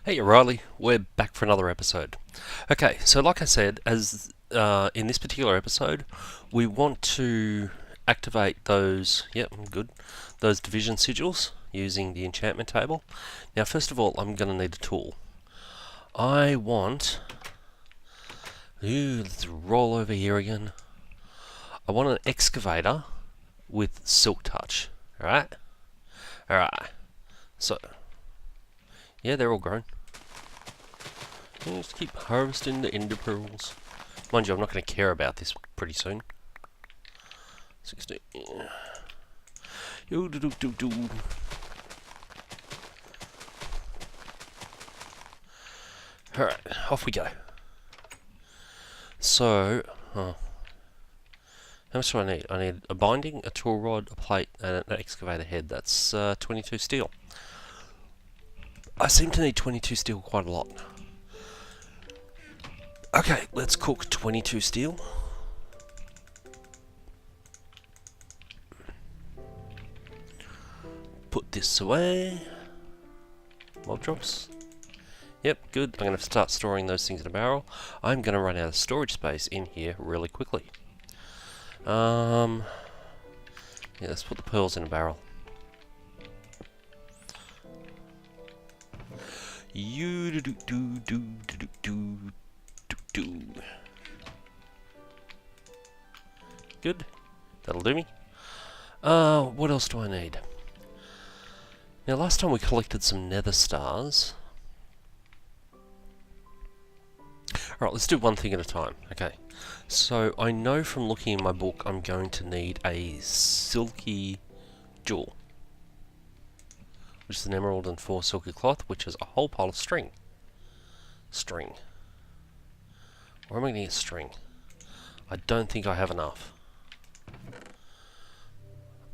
Hey Riley, we're back for another episode. Okay, so like I said, as in this particular episode, we want to activate those. Yep, good. Those division sigils using the enchantment table. Now, first of all, I'm going to need a tool. I want. Let's roll over here again. I want an excavator with silk touch. All right. All right. So, yeah, they're all grown. Just keep harvesting the ender pearls. Mind you, I'm not going to care about this pretty soon. 16. Yo, do do do do. Alright, off we go. So, how much do I need? I need a binding, a tool rod, a plate, and an excavator head. That's 22 steel. I seem to need 22 steel quite a lot. Okay, let's cook 22 steel. Put this away. Mob drops. Yep, good. I'm going to start storing those things in a barrel. I'm going to run out of storage space in here really quickly. Yeah, let's put the pearls in a barrel. You do do do do do do do do. Good. That'll do me. What else do I need? Now, last time we collected some nether stars. Alright, let's do one thing at a time. Okay. So, I know from looking in my book I'm going to need a silky jewel, which is an emerald and 4 silky cloth, which is a whole pile of string. String. Where am I going to get string? I don't think I have enough.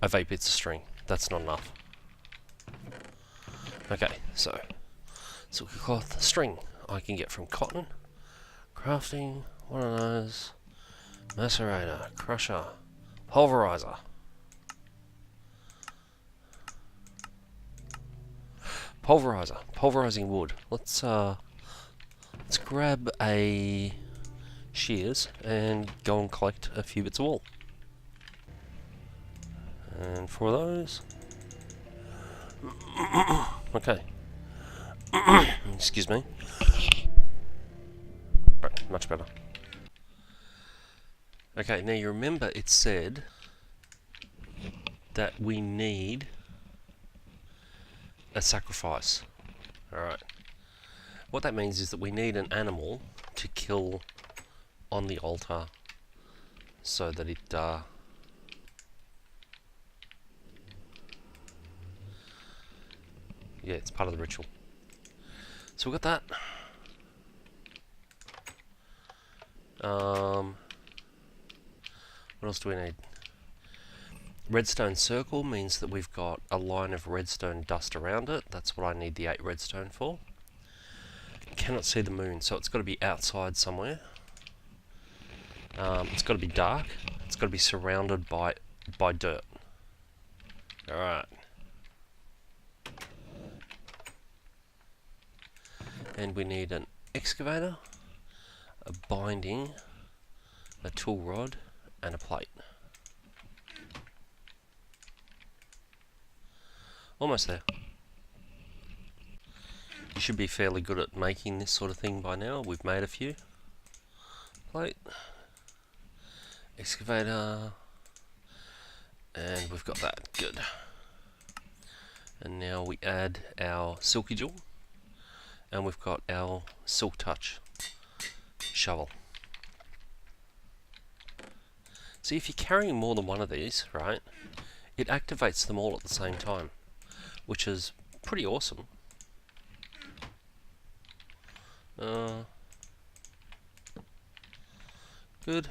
I have 8 bits of string. That's not enough. Okay, so silky cloth, string I can get from cotton. Crafting, one of those. Macerator, crusher, pulverizer. Pulverizing wood. Let's grab a shears and go and collect a few bits of wool. And for those. Okay. Excuse me. Right, much better. Okay, now you remember it said that we need a sacrifice. Alright. What that means is that we need an animal to kill on the altar so that it yeah, it's part of the ritual. So we got that. What else do we need? Redstone circle means that we've got a line of redstone dust around it. That's what I need the 8 redstone for. Cannot see the moon, so it's got to be outside somewhere. It's got to be dark. It's got to be surrounded by dirt. Alright. And we need an excavator, a binding, a tool rod, and a plate. Almost there. You should be fairly good at making this sort of thing by now. We've made a few. Plate, excavator, and we've got that. Good. And now we add our silky jewel, and we've got our silk touch shovel. See, if you're carrying more than one of these, right, it activates them all at the same time, which is pretty awesome. Good.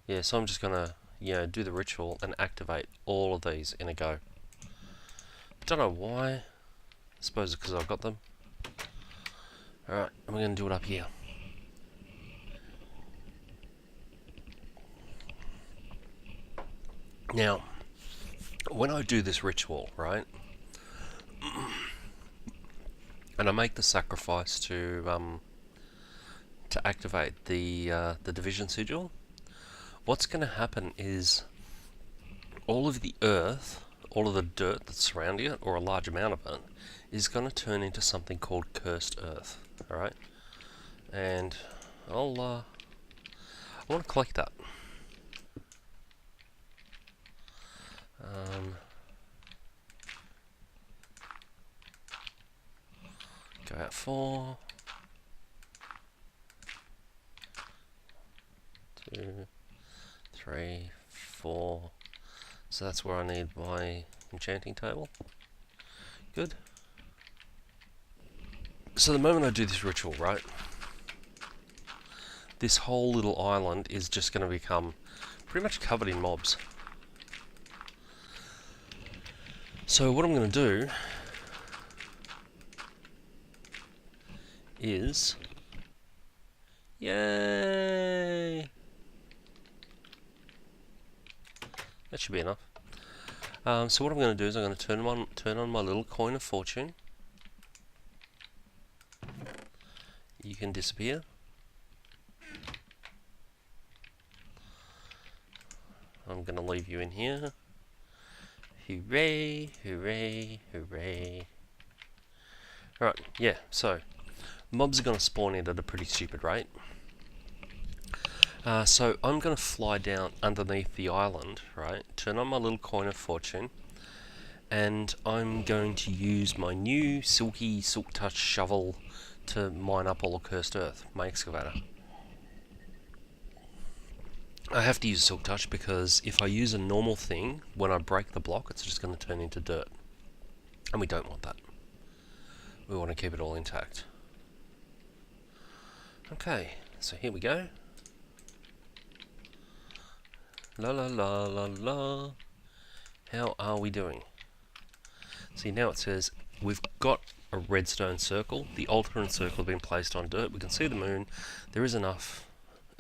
Yeah, so I'm just gonna, do the ritual and activate all of these in a go. Don't know why. I suppose because I've got them. Alright, and we're gonna do it up here. Now, when I do this ritual, right, and I make the sacrifice to activate the division sigil, what's going to happen is all of the earth, all of the dirt that's surrounding it, or a large amount of it, is going to turn into something called cursed earth. All right, and I want to collect that. Go out 4, 2, 3, 4. So that's where I need my enchanting table. Good. So the moment I do this ritual, right, this whole little island is just going to become pretty much covered in mobs. So what I'm going to do is... Yay! That should be enough. So what I'm going to do is I'm going to turn on my little coin of fortune. You can disappear. I'm going to leave you in here. Hooray, hooray, hooray. Alright, yeah, so mobs are going to spawn in at a pretty stupid rate. So I'm going to fly down underneath the island, right, turn on my little coin of fortune, and I'm going to use my new silky silk touch shovel to mine up all the cursed earth, my excavator. I have to use silk touch because if I use a normal thing, when I break the block, it's just going to turn into dirt. And we don't want that. We want to keep it all intact. Okay, so here we go. La la la la la. How are we doing? See, now it says we've got a redstone circle. The altar and circle have been placed on dirt. We can see the moon. There is enough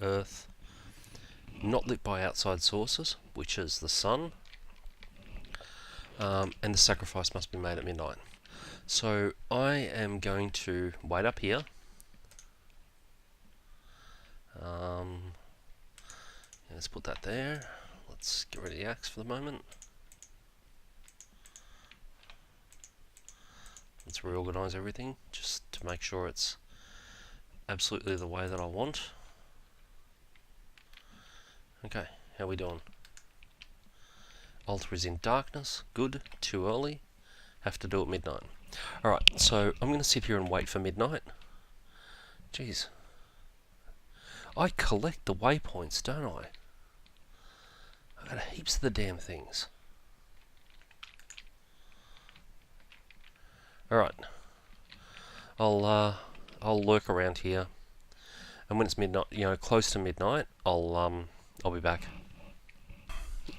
earth. Not lit by outside sources, which is the sun. And the sacrifice must be made at midnight. So I am going to wait up here. Let's put that there. Let's get rid of the axe for the moment. Let's reorganize everything just to make sure it's absolutely the way that I want. Okay, how are we doing? Altar is in darkness. Good. Too early. Have to do it midnight. Alright, so I'm going to sit here and wait for midnight. Jeez. I collect the waypoints, don't I? I've got heaps of the damn things. Alright. I'll lurk around here. And when it's midnight, you know, close to midnight, I'll be back.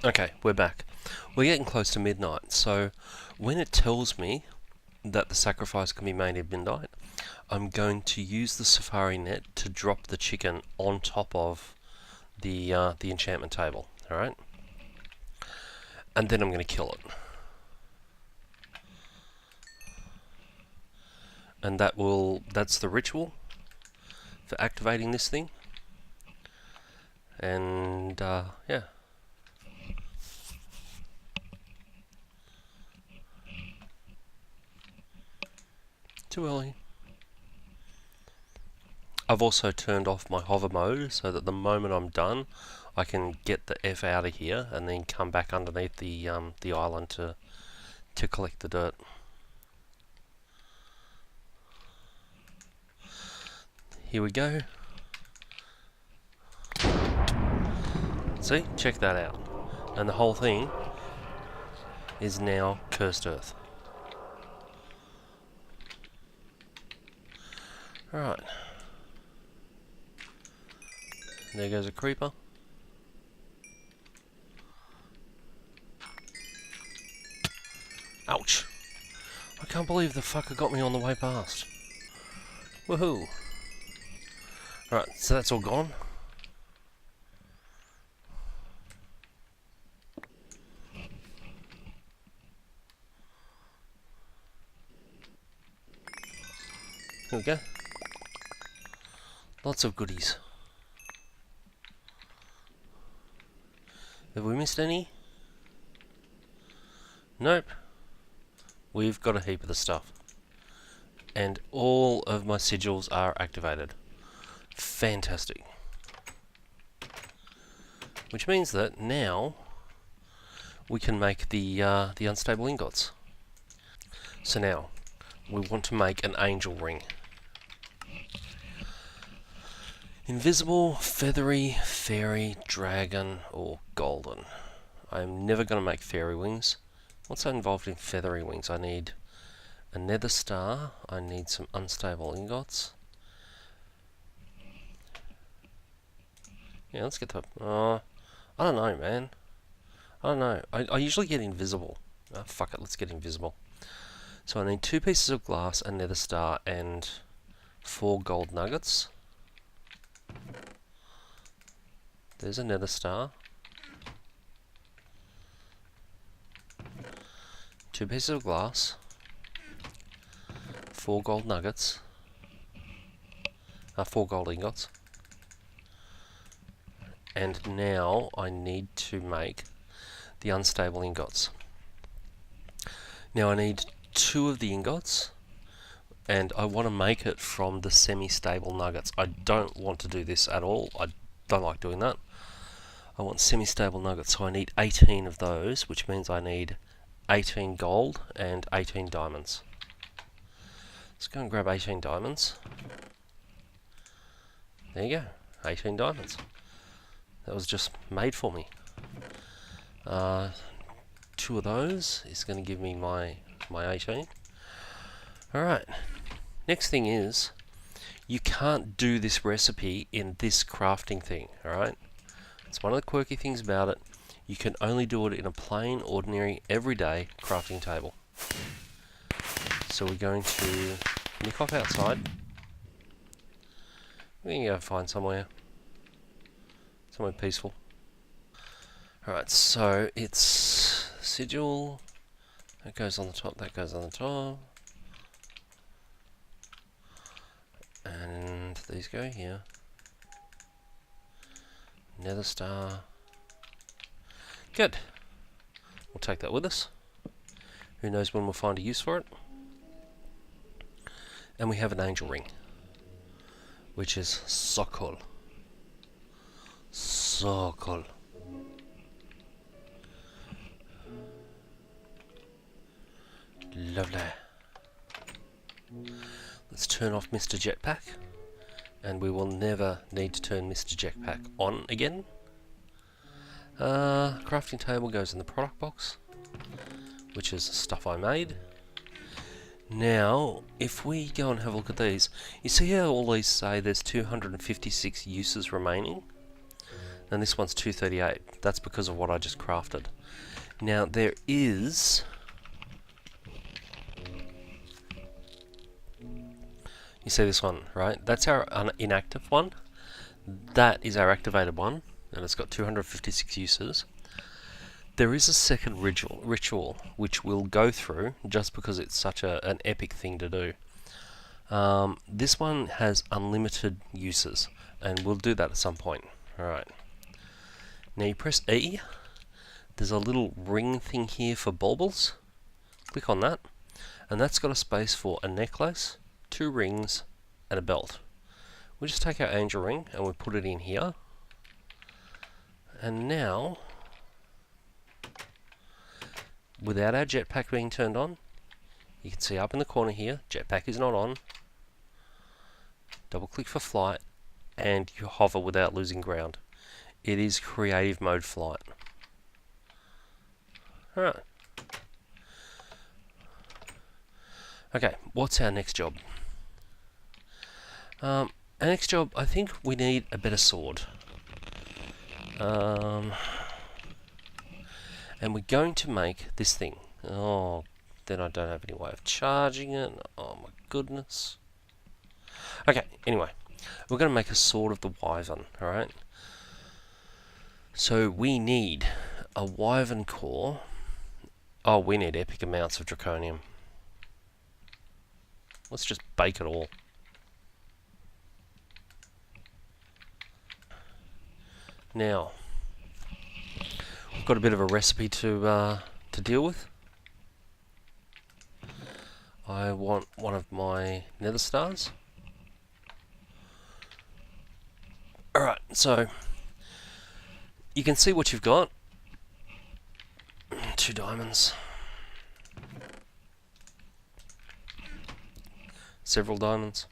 Okay, we're back. We're getting close to midnight, so when it tells me that the sacrifice can be made at midnight, I'm going to use the safari net to drop the chicken on top of the enchantment table. All right, and then I'm going to kill it, and that's the ritual for activating this thing. And yeah. Too early. I've also turned off my hover mode so that the moment I'm done, I can get the F out of here and then come back underneath the island to collect the dirt. Here we go. See? Check that out. And the whole thing is now cursed earth. Alright. There goes a creeper. Ouch! I can't believe the fucker got me on the way past. Woohoo! Alright, so that's all gone. Here we go. Lots of goodies. Have we missed any? Nope. We've got a heap of the stuff. And all of my sigils are activated. Fantastic. Which means that now we can make the unstable ingots. So now we want to make an angel ring. Invisible, feathery, fairy, dragon, or golden. I'm never going to make fairy wings. What's involved in feathery wings? I need a nether star. I need some unstable ingots. Yeah, let's get the... I don't know, man. I don't know. I usually get invisible. Fuck it, let's get invisible. So I need 2 pieces of glass, a nether star, and 4 gold nuggets. There's a nether star. 2 pieces of glass. 4 gold nuggets. 4 gold ingots. And now I need to make the unstable ingots. Now I need 2 of the ingots, and I want to make it from the semi-stable nuggets. I don't want to do this at all. I don't like doing that. I want semi-stable nuggets, so I need 18 of those, which means I need 18 gold and 18 diamonds. Let's go and grab 18 diamonds. There you go, 18 diamonds. That was just made for me. 2 of those is going to give me my 18. Alright, next thing is, you can't do this recipe in this crafting thing, alright? It's one of the quirky things about it. You can only do it in a plain, ordinary, everyday crafting table. So we're going to nick off outside. We're going to go find somewhere peaceful. Alright, so it's sigil. That goes on the top, that goes on the top. And these go here. Nether star. Good. We'll take that with us. Who knows when we'll find a use for it. And we have an angel ring, which is so cool. So cool. Lovely. Let's turn off Mr. Jetpack, and we will never need to turn Mr. Jetpack on again. Crafting table goes in the product box, which is stuff I made. Now, if we go and have a look at these, you see how all these say there's 256 uses remaining? And this one's 238. That's because of what I just crafted. Now, there is... You see this one, right? That's our inactive one. That is our activated one, and it's got 256 uses. There is a second ritual which we'll go through just because it's such an epic thing to do. This one has unlimited uses, and we'll do that at some point. Alright. Now you press E. There's a little ring thing here for baubles. Click on that, and that's got a space for a necklace, 2 rings, and a belt. We just take our angel ring and we put it in here. And now, without our jetpack being turned on, you can see up in the corner here, jetpack is not on. Double click for flight, and you hover without losing ground. It is creative mode flight. Alright. Okay, what's our next job? Our next job, I think we need a better sword. And we're going to make this thing. Oh, then I don't have any way of charging it. Oh my goodness. Okay, anyway. We're going to make a sword of the wyvern, alright? So we need a wyvern core. Oh, we need epic amounts of draconium. Let's just bake it all. Now, we've got a bit of a recipe to deal with. I want one of my nether stars. Alright, so you can see what you've got. 2 diamonds. Several diamonds.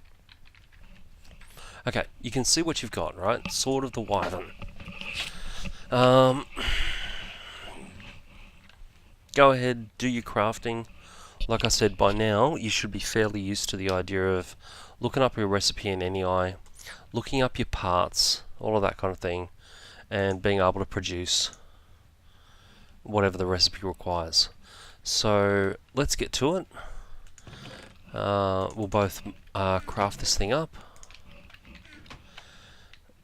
Okay, you can see what you've got, right? Sword of the Wyvern. Go ahead, do your crafting. Like I said, by now, you should be fairly used to the idea of looking up your recipe in NEI, looking up your parts, all of that kind of thing, and being able to produce whatever the recipe requires. So, let's get to it. We'll both craft this thing up,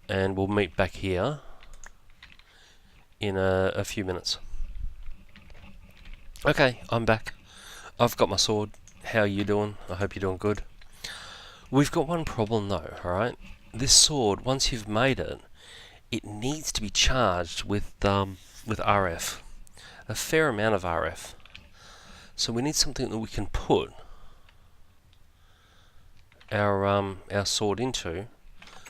and we'll meet back here in a few minutes. Okay, I'm back. I've got my sword. How are you doing? I hope you're doing good. We've got one problem though, alright? This sword, once you've made it, it needs to be charged with RF. A fair amount of RF. So we need something that we can put our sword into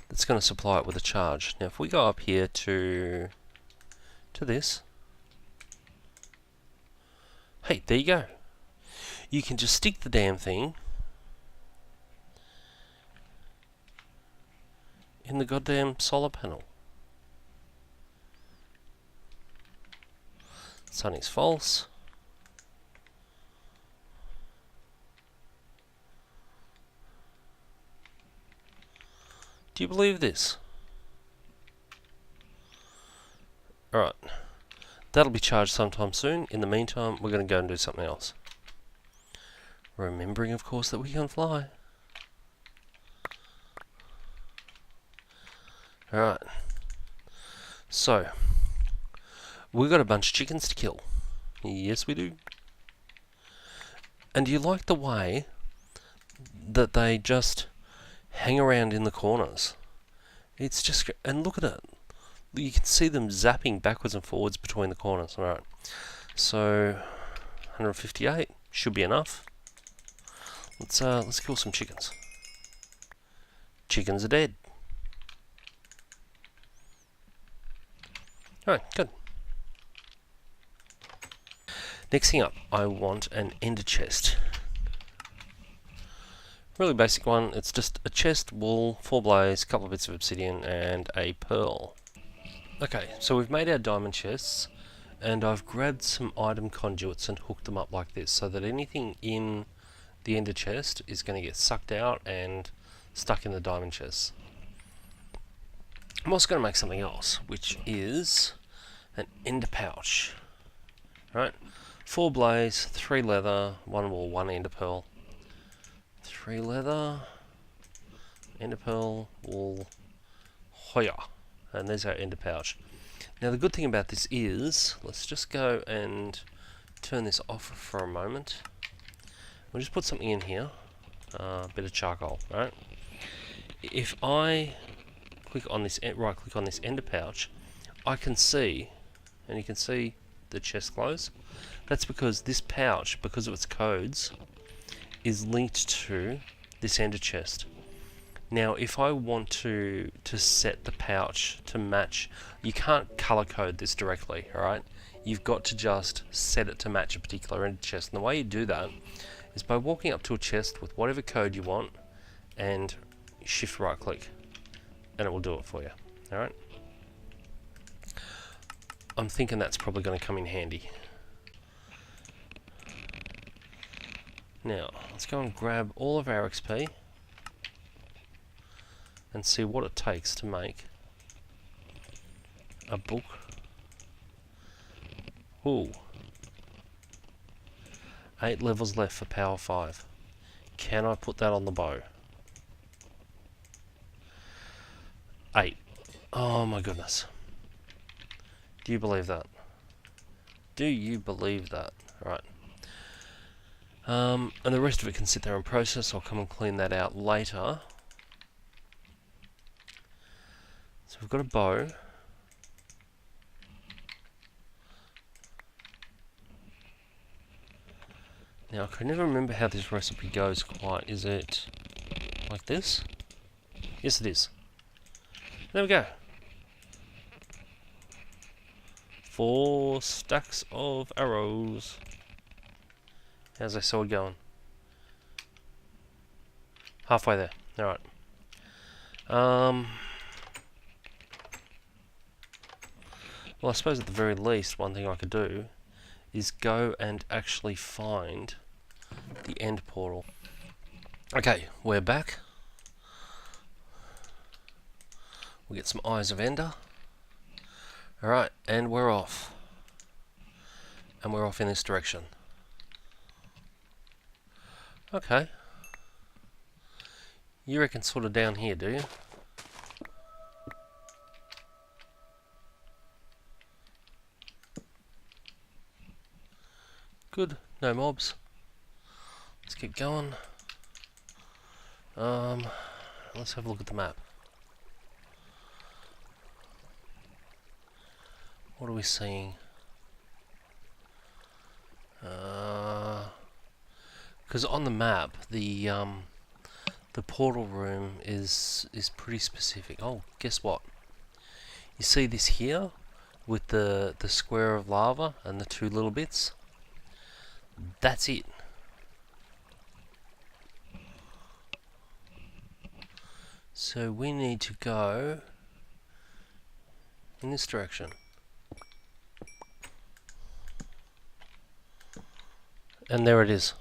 that's going to supply it with a charge. Now if we go up here to this, hey, there you go. You can just stick the damn thing in the goddamn solar panel. Sunny's false. Do you believe this? Alright. That'll be charged sometime soon. In the meantime, we're going to go and do something else. Remembering, of course, that we can fly. Alright. So, we've got a bunch of chickens to kill. Yes, we do. And do you like the way that they just hang around in the corners? It's just... and look at it. You can see them zapping backwards and forwards between the corners. Alright. So, 158 should be enough. Let's kill some chickens. Chickens are dead. Alright, good. Next thing up, I want an ender chest. Really basic one. It's just a chest, wool, 4 blaze, a couple of bits of obsidian, and a pearl. Okay, so we've made our diamond chests, and I've grabbed some item conduits and hooked them up like this, so that anything in the ender chest is going to get sucked out and stuck in the diamond chest. I'm also going to make something else, which is an ender pouch. Right, 4 blaze, 3 leather, 1 wool, 1 ender pearl. 3 leather, ender pearl, wool, hoya. And there's our ender pouch. Now the good thing about this is, let's just go and turn this off for a moment. We'll just put something in here, a bit of charcoal, right? If I click on this, right click on this ender pouch, I can see, and you can see the chest close. That's because this pouch, because of its codes, is linked to this ender chest. Now if I want to set the pouch to match, you can't color code this directly, alright? You've got to just set it to match a particular ender chest. And the way you do that is by walking up to a chest with whatever code you want and shift right click, and it will do it for you, alright? I'm thinking that's probably going to come in handy. Now, let's go and grab all of our XP and see what it takes to make a book. Ooh. 8 levels left for power 5. Can I put that on the bow? 8. Oh my goodness. Do you believe that? Do you believe that? Right. And the rest of it can sit there and process. I'll come and clean that out later. So we've got a bow. Now, I can never remember how this recipe goes quite. Is it like this? Yes, it is. There we go. 4 stacks of arrows. How's that sword going? Halfway there. Alright. Well, I suppose at the very least, one thing I could do is go and actually find the end portal. Okay, we're back. We get some Eyes of Ender. Alright, and we're off. And we're off in this direction. Okay. You reckon sort of down here, do you? Good, no mobs. Let's keep going. Let's have a look at the map. What are we seeing? Because on the map, the portal room is pretty specific. Oh, guess what? You see this here with the square of lava and the 2 little bits? That's it. So we need to go in this direction. And there it is.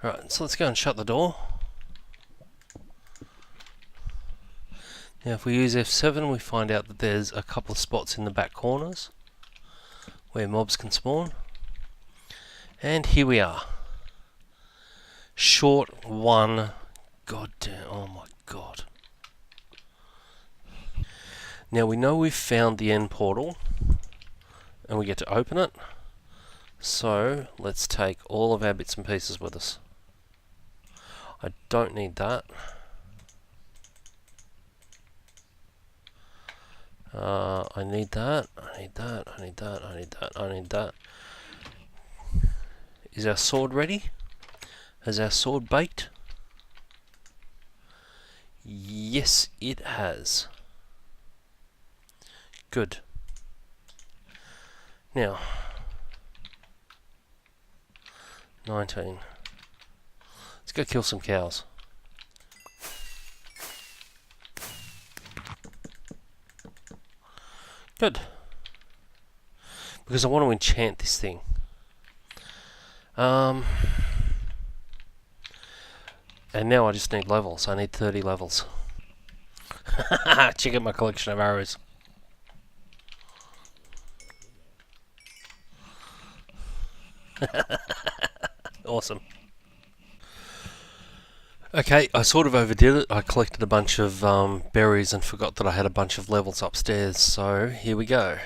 Right, so let's go and shut the door. Now if we use F7, we find out that there's a couple of spots in the back corners where mobs can spawn. And here we are. Short 1. God damn, oh my god. Now we know we've found the end portal and we get to open it. So let's take all of our bits and pieces with us. I don't need that. I need that. I need that. I need that. I need that. I need that. Is our sword ready? Has our sword baked? Yes, it has. Good. Now, 19. Let's go kill some cows. Good. Because I want to enchant this thing. And now I just need levels. I need 30 levels. Check out my collection of arrows. Awesome. Okay, I sort of overdid it. I collected a bunch of berries and forgot that I had a bunch of levels upstairs, so here we go.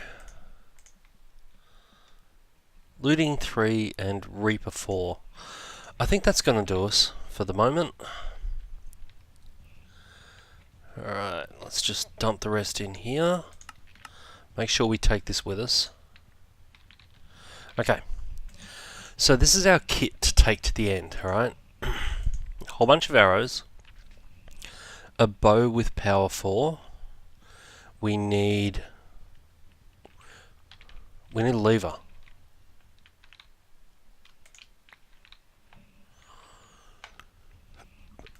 Looting 3 and Reaper 4. I think that's going to do us for the moment. Alright, let's just dump the rest in here. Make sure we take this with us. Okay. So this is our kit to take to the end, alright? A whole bunch of arrows. A bow with power 4. We need a lever.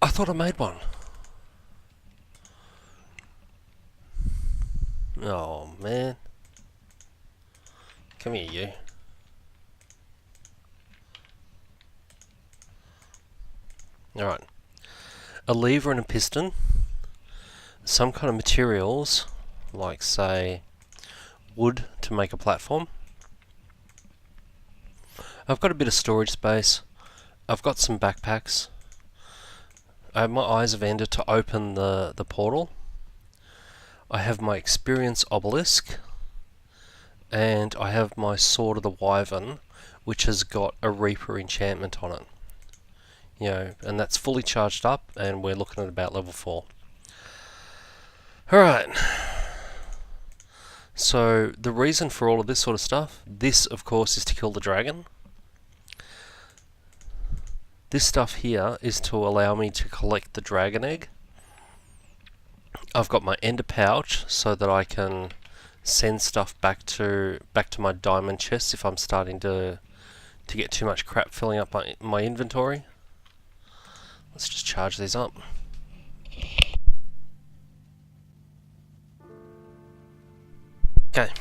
I thought I made one. Oh man. Come here, you. Alright. A lever and a piston. Some kind of materials, like say wood to make a platform. I've got a bit of storage space. I've got some backpacks. I have my Eyes of Ender to open the portal. I have my Experience Obelisk. And I have my Sword of the Wyvern, which has got a Reaper enchantment on it. You know, and that's fully charged up, and we're looking at about level 4. Alright. So, the reason for all of this sort of stuff, this of course is to kill the dragon. This stuff here is to allow me to collect the dragon egg. I've got my ender pouch so that I can send stuff back to my diamond chest if I'm starting to get too much crap filling up my inventory. Let's just charge these up. Okay.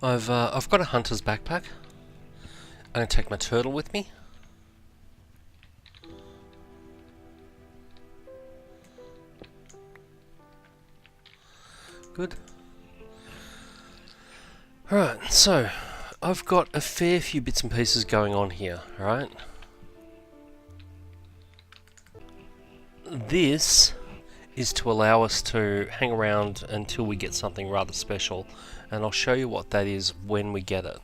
I've got a hunter's backpack. I'm going to take my turtle with me. Good. Alright, so I've got a fair few bits and pieces going on here, alright? This is to allow us to hang around until we get something rather special, and I'll show you what that is when we get it.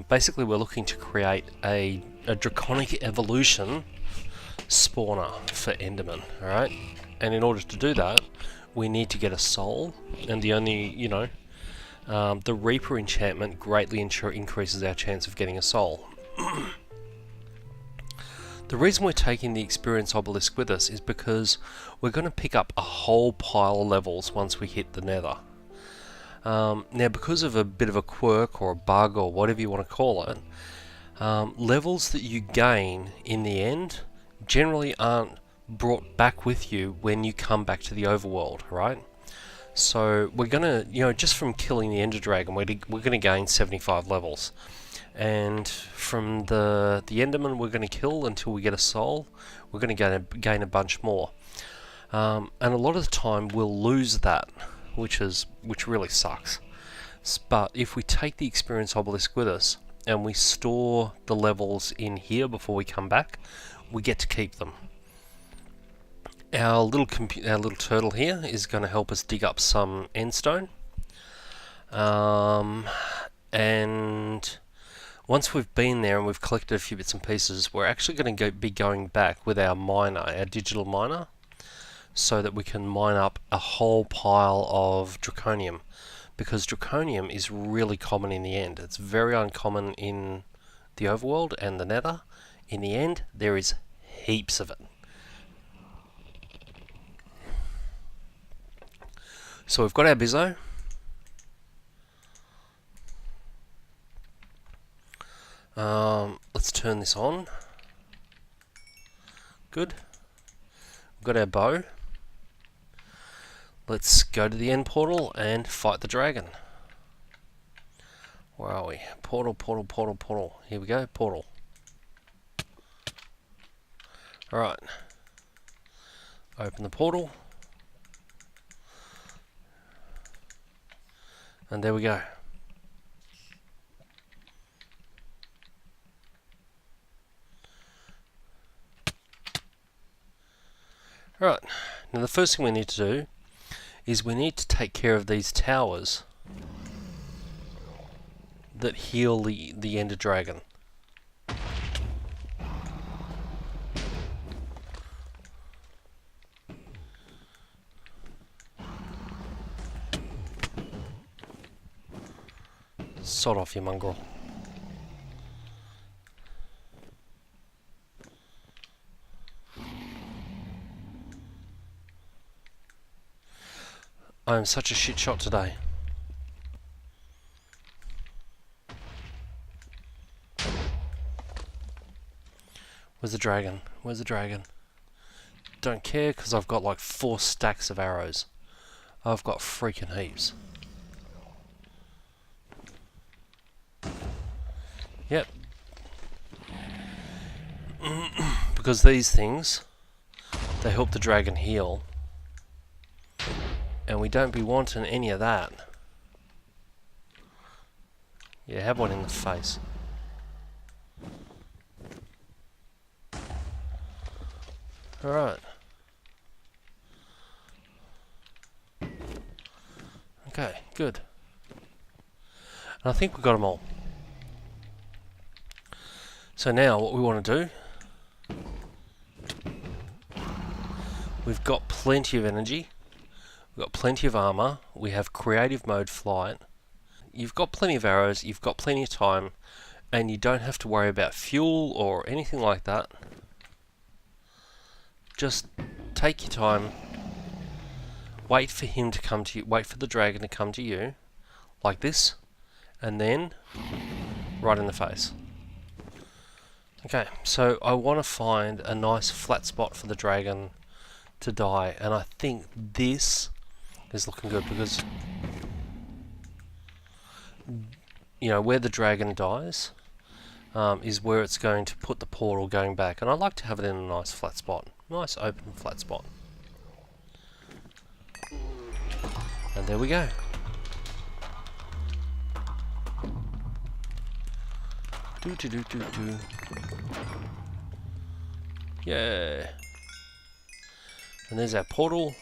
Basically, we're looking to create a Draconic Evolution spawner for endermen, alright? And in order to do that, we need to get a soul, and the only, the Reaper enchantment greatly increases our chance of getting a soul. The reason we're taking the experience obelisk with us is because we're going to pick up a whole pile of levels once we hit the nether. Now, because of a bit of a quirk or a bug or whatever you want to call it, levels that you gain in the end generally aren't brought back with you when you come back to the overworld, right? So we're going to, just from killing the ender dragon, we're going to gain 75 levels. And from the enderman we're going to kill until we get a soul, we're going to gain a bunch more. And a lot of the time we'll lose that, which really sucks. But if we take the experience obelisk with us and we store the levels in here before we come back, we get to keep them. Our little turtle here is going to help us dig up some endstone. And once we've been there and we've collected a few bits and pieces, we're actually going to be going back with our miner, our digital miner, so that we can mine up a whole pile of draconium, because draconium is really common in the end. It's very uncommon in the overworld and the nether. In the end, there is heaps of it. So we've got our bizzo. Let's turn this on. Good. We've got our bow. Let's go to the end portal and fight the dragon. Where are we? Portal, portal, portal, portal. Here we go, portal. Alright. Open the portal. And there we go. Right, now the first thing we need to do is we need to take care of these towers that heal the ender dragon. Sod off, you mongrel. I am such a shit shot today. Where's the dragon? Where's the dragon? Don't care, because I've got like 4 stacks of arrows. I've got freaking heaps. Yep. Because these things, they help the dragon heal. And we don't be wanting any of that. Yeah, have one in the face. Alright. Okay, good. And I think we've got them all. So now what we want to do, we've got plenty of energy. We've got plenty of armor, we have creative mode flight, you've got plenty of arrows, you've got plenty of time, and you don't have to worry about fuel or anything like that. Just take your time, wait for him to come to you, wait for the dragon to come to you, like this, and then right in the face. Okay, so I want to find a nice flat spot for the dragon to die, and I think this is looking good because, you know, where the dragon dies is where it's going to put the portal going back, and I like to have it in a nice flat spot, nice open flat spot. And there we go. Do. Yeah. And there's our portal.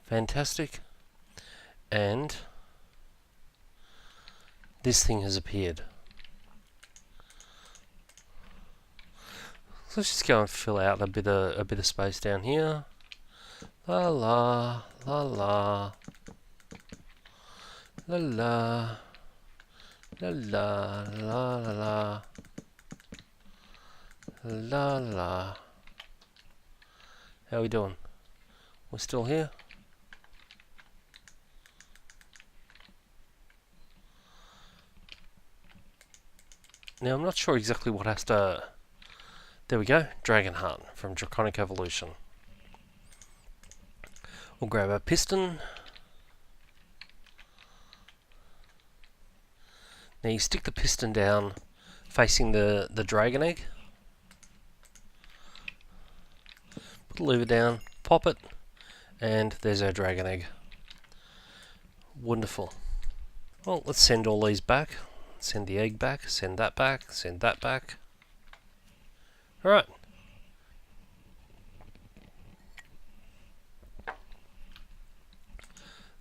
Fantastic. And this thing has appeared. So let's just go and fill out a bit of space down here. La la la la la la la la la la la la. How are we doing? We're still here. Now I'm not sure exactly what has to. There we go, Dragon Heart from Draconic Evolution. We'll grab our piston. Now you stick the piston down facing the dragon egg. Put the lever down, pop it, and there's our dragon egg. Wonderful. Well, let's send all these back. Send the egg back, send that back, send that back. Alright.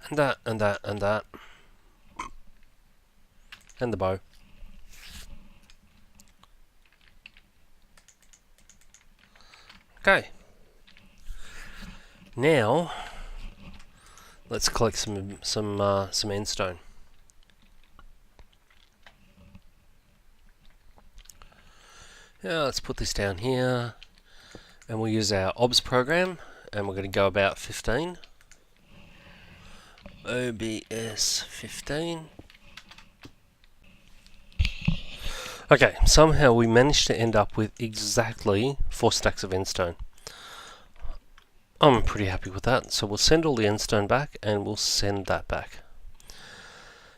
And that, and that, and that. And the bow. Okay. Now, let's collect some endstone. Yeah, let's put this down here, and we'll use our OBS program, and we're going to go about 15. OBS 15. Okay, somehow we managed to end up with exactly 4 stacks of endstone. I'm pretty happy with that, so we'll send all the endstone back, and we'll send that back.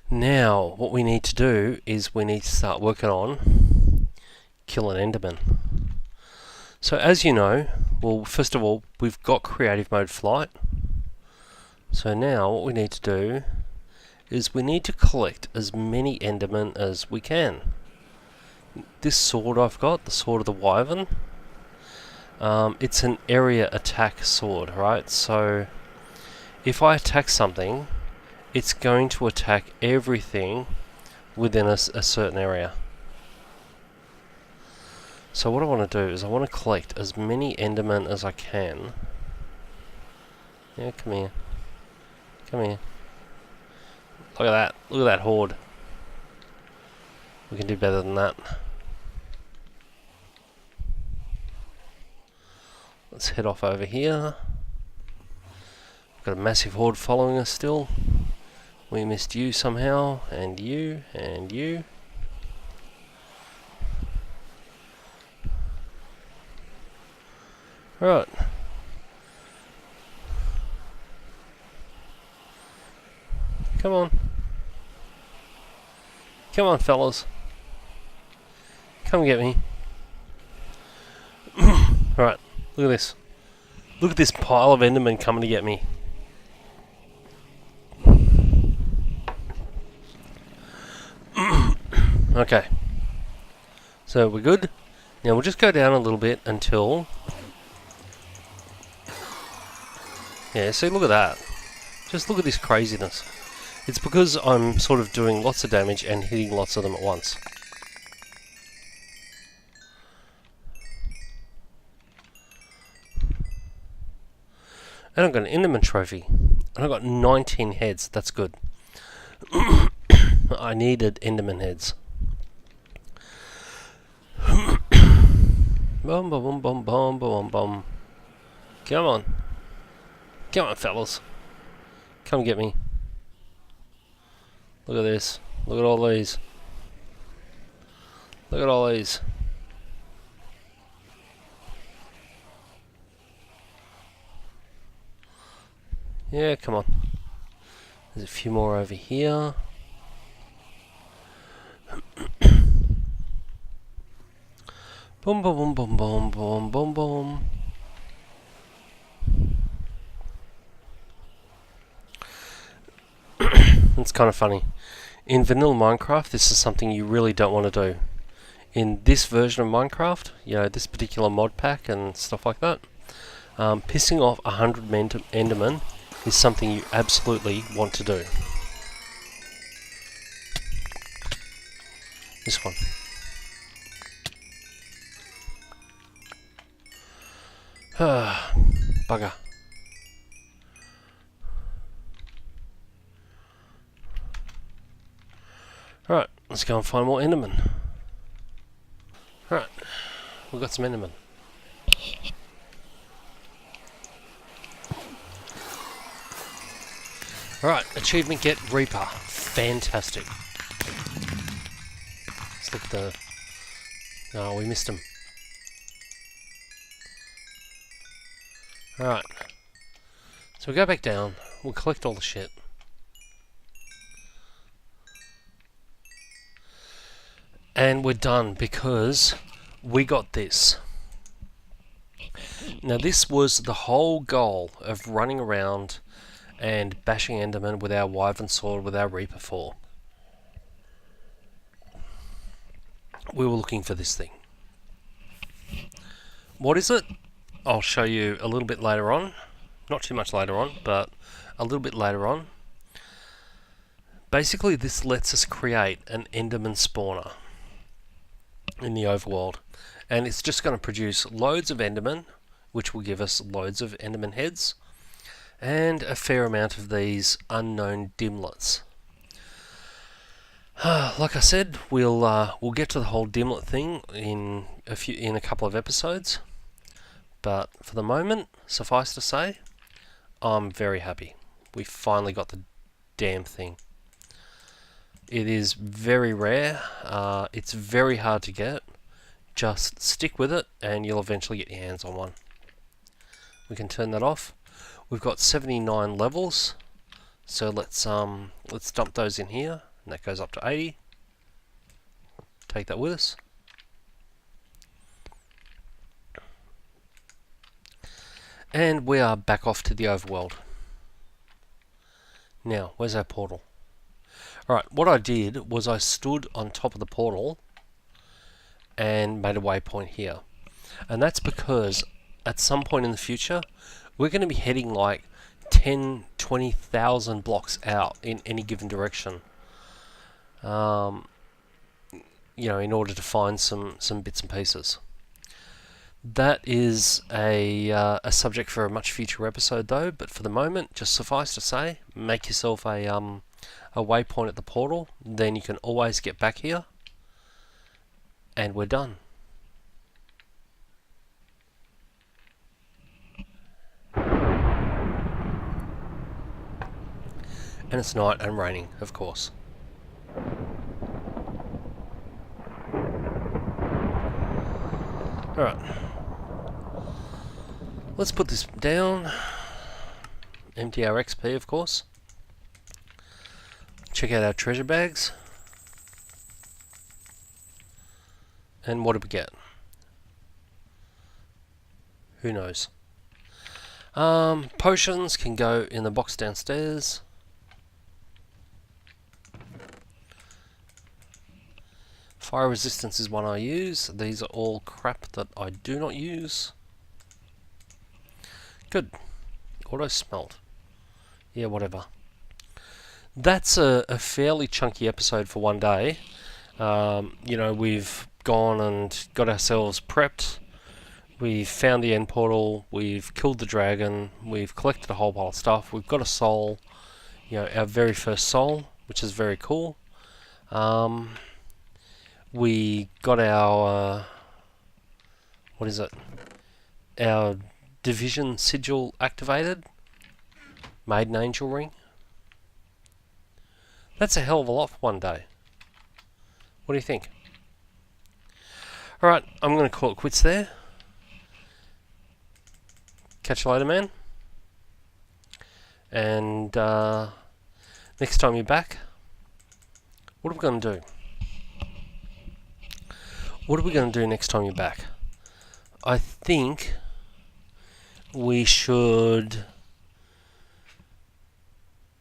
Now, what we need to do is we need to start working on kill an enderman. So as you know, well, first of all, we've got creative mode flight. So now what we need to do is we need to collect as many endermen as we can. This sword I've got, the sword of the wyvern, it's an area attack sword, right? So if I attack something, it's going to attack everything within a certain area. So what I want to do is I want to collect as many endermen as I can. Yeah, come here. Come here. Look at that. Look at that horde. We can do better than that. Let's head off over here. We've got a massive horde following us still. We missed you somehow, and you, and you. Right. Come on. Come on, fellas. Come get me. Right. Look at this. Look at this pile of endermen coming to get me. Okay. So we're good. Now we'll just go down a little bit until... Yeah, see, look at that. Just look at this craziness. It's because I'm sort of doing lots of damage and hitting lots of them at once. And I've got an enderman trophy. And I've got 19 heads. That's good. I needed enderman heads. Boom, boom, boom, boom, boom, boom. Come on. Come on, fellas. Come get me. Look at this. Look at all these. Look at all these. Yeah, come on. There's a few more over here. Boom, boom, boom, boom, boom, boom, boom, boom. It's kind of funny. In vanilla Minecraft, this is something you really don't want to do. In this version of Minecraft, you know, this particular mod pack and stuff like that, pissing off 100 endermen is something you absolutely want to do. This one. Bugger. Alright, let's go and find more endermen. Alright, we've got some endermen. Alright, achievement get Reaper. Fantastic. Let's look at the... Oh, we missed him. Alright. So we go back down, we'll collect all the shit. And we're done because we got this. Now this was the whole goal of running around and bashing endermen with our wyvern sword with our Reaper for. We were looking for this thing. What is it? I'll show you a little bit later on. Not too much later on, but a little bit later on. Basically this lets us create an enderman spawner in the overworld, and it's just going to produce loads of endermen, which will give us loads of enderman heads and a fair amount of these unknown dimlets. Like I said, we'll get to the whole dimlet thing in a couple of episodes, but for the moment, suffice to say, I'm very happy. We finally got the damn thing. It is very rare, it's very hard to get. Just stick with it and you'll eventually get your hands on one. We can turn that off. We've got 79 levels, so let's dump those in here, and that goes up to 80. Take that with us. And we are back off to the overworld. Now, where's our portal? Alright, what I did was I stood on top of the portal and made a waypoint here. And that's because at some point in the future, we're going to be heading like 10-20,000 blocks out in any given direction. You know, in order to find some bits and pieces. That is a subject for a much future episode though, but for the moment, just suffice to say, make yourself a waypoint at the portal, then you can always get back here, and we're done. And it's night and raining, of course. Alright. Let's put this down. Empty our XP, of course. Check out our treasure bags. And what did we get? Who knows? Potions can go in the box downstairs. Fire resistance is one I use. These are all crap that I do not use. Good. Auto smelt. Yeah, whatever. That's a fairly chunky episode for one day. You know, we've gone and got ourselves prepped. We've found the end portal, we've killed the dragon, we've collected a whole pile of stuff, we've got a soul, our very first soul, which is very cool. We got our, what is it? Our division sigil activated. Made an angel ring. That's a hell of a lot for one day. What do you think? Alright, I'm going to call it quits there. Catch you later, man. And next time you're back, what are we going to do? What are we going to do next time you're back? I think we should...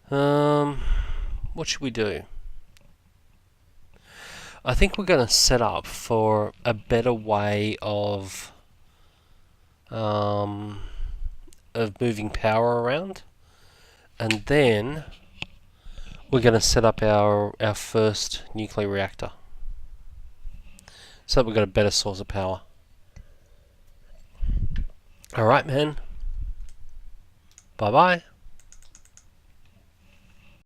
what should we do? I think we're going to set up for a better way of moving power around, and then we're going to set up our first nuclear reactor so that we've got a better source of power. Alright, man. Bye bye.